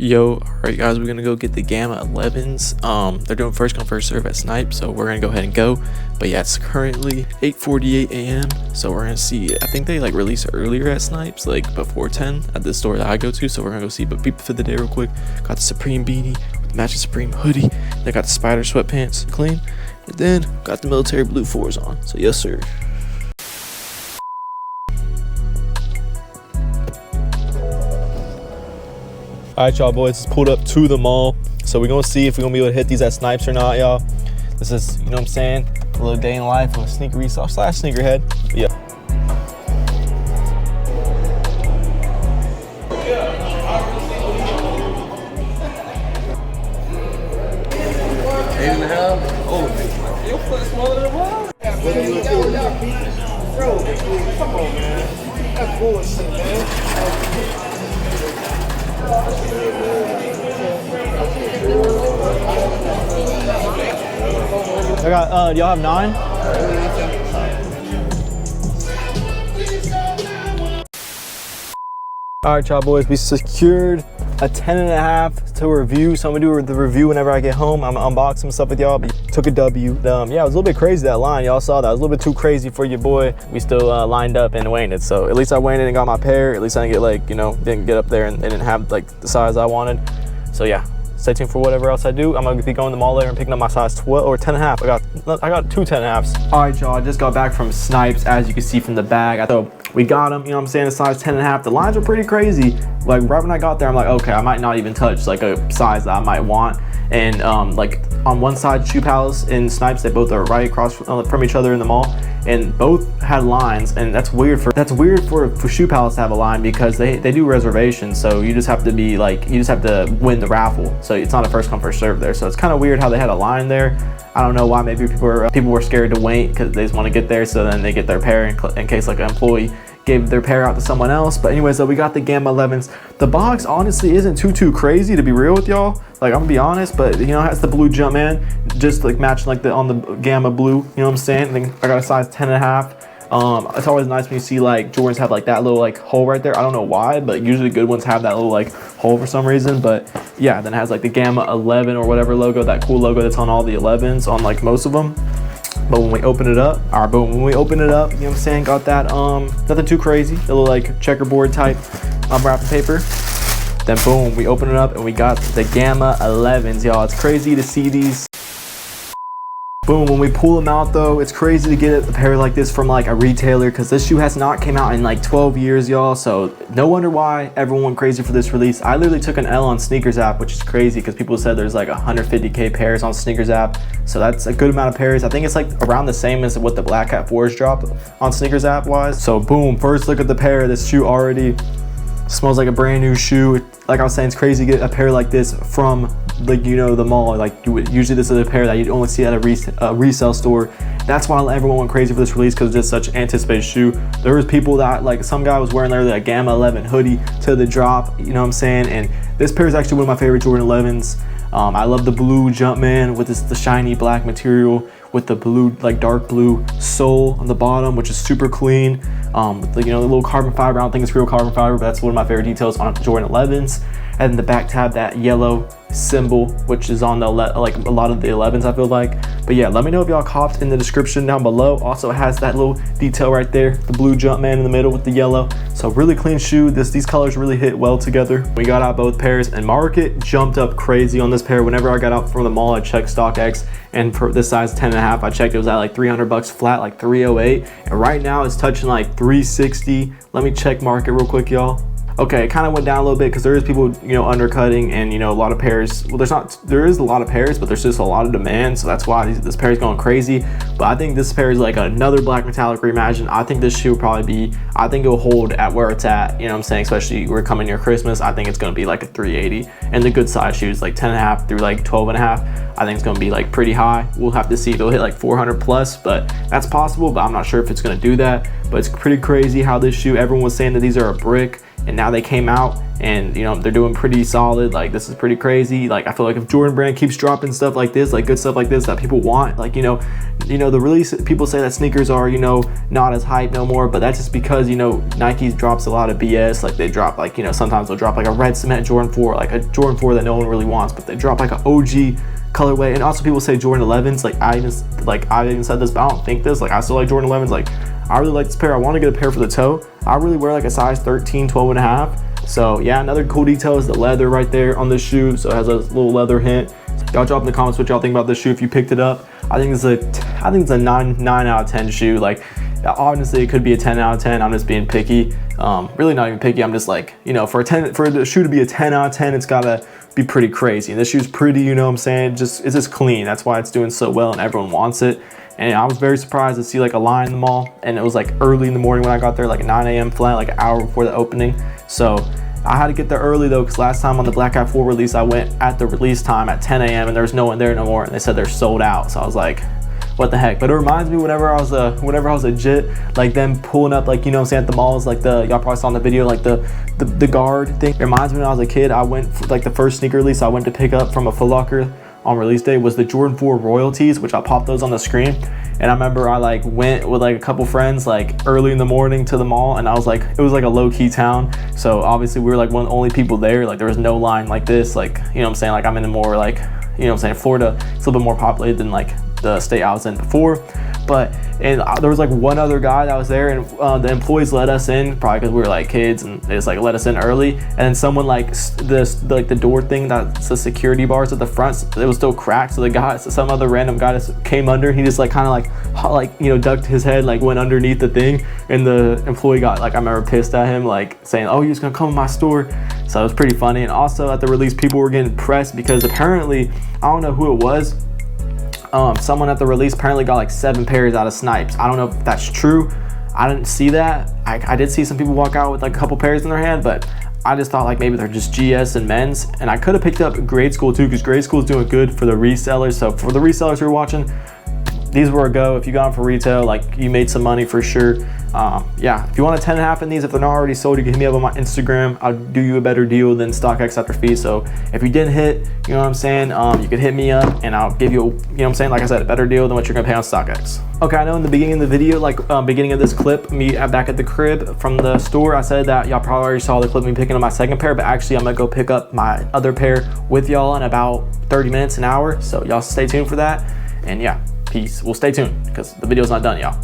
Yo, alright guys, we're gonna go get the Gamma 11s. They're doing first come first serve at Snipe, so we're gonna go ahead and go. But yeah, it's currently 8:48 a.m. so we're gonna see. I think they like release earlier at Snipes, like before 10 at the store that I go to, so we're gonna go see. But people for the day real quick, got the Supreme beanie with the matching Supreme hoodie. They got the Spider sweatpants clean, and then got the military blue 4s on. So yes sir. All right, y'all boys, just pulled up to the mall. So we're gonna see if we're gonna be able to hit these at Snipes or not, y'all. This is, you know what I'm saying, a little day in life of a sneaker resale / sneakerhead. But yeah. Oh, your foot smaller than mine. Bro, come on, man. That's bullshit, man. I got, do y'all have 9? All right, y'all boys, we secured a 10.5 to review. So I'm gonna do the review whenever I get home. I'm gonna unbox some stuff with y'all. Took a W. Yeah, it was a little bit crazy, that line. Y'all saw that. It was a little bit too crazy for your boy. We still lined up and waited. So at least I waited and got my pair. At least I didn't get like, you know, didn't get up there and didn't have like the size I wanted. So yeah, stay tuned for whatever else I do. I'm gonna be going to the mall later and picking up my size 12 or 10.5. I got 2 10.5s. All right, y'all, I just got back from Snipes, as you can see from the bag. So we got them, you know what I'm saying, a size 10.5. The lines were pretty crazy. Like right when I got there, I'm like, okay, I might not even touch like a size that I might want. And like on one side, Shoe Palace and Snipes, they both are right across from each other in the mall, and both had lines. And that's weird for Shoe Palace to have a line, because they do reservations, so you just have to be like, you just have to win the raffle, so it's not a first come first serve there. So it's kind of weird how they had a line there. I don't know why. Maybe people were scared to wait because they just want to get there, so then they get their pair in case like an employee gave their pair out to someone else. But anyways, so we got the Gamma 11s. The box honestly isn't too crazy, to be real with y'all. Like, I'm gonna be honest, but you know, it has the blue Jumpman, just like matching like on the Gamma blue, you know what I'm saying? I think I got a size 10.5. It's always nice when you see like Jordans have like that little like hole right there. I don't know why, but usually good ones have that little like hole for some reason. But yeah, then it has like the Gamma 11 or whatever logo, that cool logo that's on all the 11s on like most of them. But when we open it up, you know what I'm saying, got that nothing too crazy, a little like checkerboard type wrapping paper. Then boom, we open it up and we got the Gamma 11s, y'all. It's crazy to see these. Boom, when we pull them out though, it's crazy to get a pair like this from like a retailer, because this shoe has not came out in like 12 years, y'all. So no wonder why everyone went crazy for this release. I literally took an L on Sneakers app, which is crazy because people said there's like 150K pairs on Sneakers app. So that's a good amount of pairs. I think it's like around the same as what the Black Cat 4s dropped on Sneakers app wise. So boom, first look at the pair. This shoe already smells like a brand new shoe. Like I was saying, it's crazy to get a pair like this from, like, you know, the mall. Like, usually this is a pair that you'd only see at a resale store. That's why everyone went crazy for this release, because it's such an anticipated shoe. There was people that, like, some guy was wearing literally a Gamma 11 hoodie to the drop, you know what I'm saying? And this pair is actually one of my favorite Jordan 11s. I love the blue Jumpman with the shiny black material, with the blue, like dark blue sole on the bottom, which is super clean. With the, you know, the little carbon fiber. I don't think it's real carbon fiber, but that's one of my favorite details on Jordan 11s. And in the back tab, that yellow symbol, which is on the like a lot of the 11s, I feel like. But yeah, let me know if y'all copped in the description down below. Also, it has that little detail right there, the blue Jumpman in the middle with the yellow. So really clean shoe. These colors really hit well together. We got out both pairs, and market jumped up crazy on this pair. Whenever I got out from the mall, I checked StockX, and for this size 10.5, I checked it was at like 300 bucks flat, like 308. And right now it's touching like 360. Let me check market real quick, y'all. Okay, it kind of went down a little bit because there is people, you know, undercutting, and you know, a lot of pairs. Well, there is a lot of pairs, but there's just a lot of demand, so that's why this pair is going crazy. But I think this pair is like another black metallic reimagine. I think this shoe will probably be, I think it'll hold at where it's at, you know what I'm saying, especially we're coming near Christmas. I think it's going to be like a 380, and the good size shoes like 10.5 through like 12.5, I think it's going to be like pretty high. We'll have to see if it'll hit like 400 plus, but that's possible. But I'm not sure if it's going to do that. But it's pretty crazy how this shoe, everyone was saying that these are a brick, and now they came out and, you know, they're doing pretty solid. Like, this is pretty crazy. Like, I feel like if Jordan Brand keeps dropping stuff like this, like good stuff like this that people want, like, you know, the release, people say that sneakers are, you know, not as hype no more, but that's just because, you know, Nike drops a lot of BS. Like, they drop, like, you know, sometimes they'll drop like a red cement Jordan 4, like a Jordan 4 that no one really wants, but they drop like an OG colorway. And also people say Jordan 11s, like I even said this, but I don't think this, like I still like Jordan 11s. Like, I really like this pair. I want to get a pair for the toe. I really wear like a size 13, 12 and a half. So yeah, another cool detail is the leather right there on the shoe. So it has a little leather hint. Y'all drop in the comments what y'all think about this shoe if you picked it up. I think it's a 9 out of 10 shoe. Like, honestly, it could be a 10 out of 10. I'm just being picky. Really not even picky. I'm just like, you know, for the shoe to be a 10 out of 10, it's gotta be pretty crazy. And this shoe's pretty, you know what I'm saying? It's just clean. That's why it's doing so well and everyone wants it. And I was very surprised to see like a line in the mall, and it was like early in the morning when I got there, like 9 a.m. flat, like an hour before the opening. So I had to get there early though, because last time on the Black Hat 4 release, I went at the release time at 10 a.m. and there was no one there no more, and they said they're sold out. So I was like, what the heck? But it reminds me whenever I was legit, like them pulling up, like, you know what I'm saying, at the malls, like y'all probably saw in the video, like the guard thing. It reminds me when I was a kid, I went for, like, the first sneaker release I went to pick up from a Foot Locker on release day was the Jordan 4 Royalties, which I popped those on the screen. And I remember I like went with like a couple friends like early in the morning to the mall, and I was like, it was like a low-key town. So obviously we were like one of the only people there. Like, there was no line like this. Like, you know what I'm saying? Like, I'm in the more like, you know what I'm saying, Florida, it's a little bit more populated than like the state I was in before. And there was like one other guy that was there, and the employees let us in, probably because we were like kids, and they just like let us in early. And then someone like the door thing, that's the security bars at the front, it was still cracked. So some other random guy just came under. He just like kind of like you know, ducked his head, like went underneath the thing, and the employee got like, I remember, pissed at him, like saying, oh, you're just gonna come in my store. So it was pretty funny. And also at the release, people were getting pressed because apparently, I don't know who it was, someone at the release apparently got like 7 pairs out of Snipes. I don't know if that's true. I didn't see that. I did see some people walk out with like a couple pairs in their hand, but I just thought like maybe they're just GS and men's. And I could have picked up Grade School too, because Grade School is doing good for the resellers. So for the resellers who are watching, these were a go. If you got them for retail, like, you made some money for sure. Yeah, if you want a 10.5 in these, if they're not already sold, you can hit me up on my Instagram. I'll do you a better deal than StockX after fees. So if you didn't hit, you know what I'm saying, you could hit me up and I'll give you, you know what I'm saying, like I said, a better deal than what you're gonna pay on StockX. Okay, I know in the beginning of the video, like beginning of this clip, me back at the crib from the store, I said that y'all probably already saw the clip of me picking up my second pair, but actually I'm gonna go pick up my other pair with y'all in about 30 minutes, an hour. So y'all stay tuned for that. And yeah, peace. Well, stay tuned because the video's not done, y'all.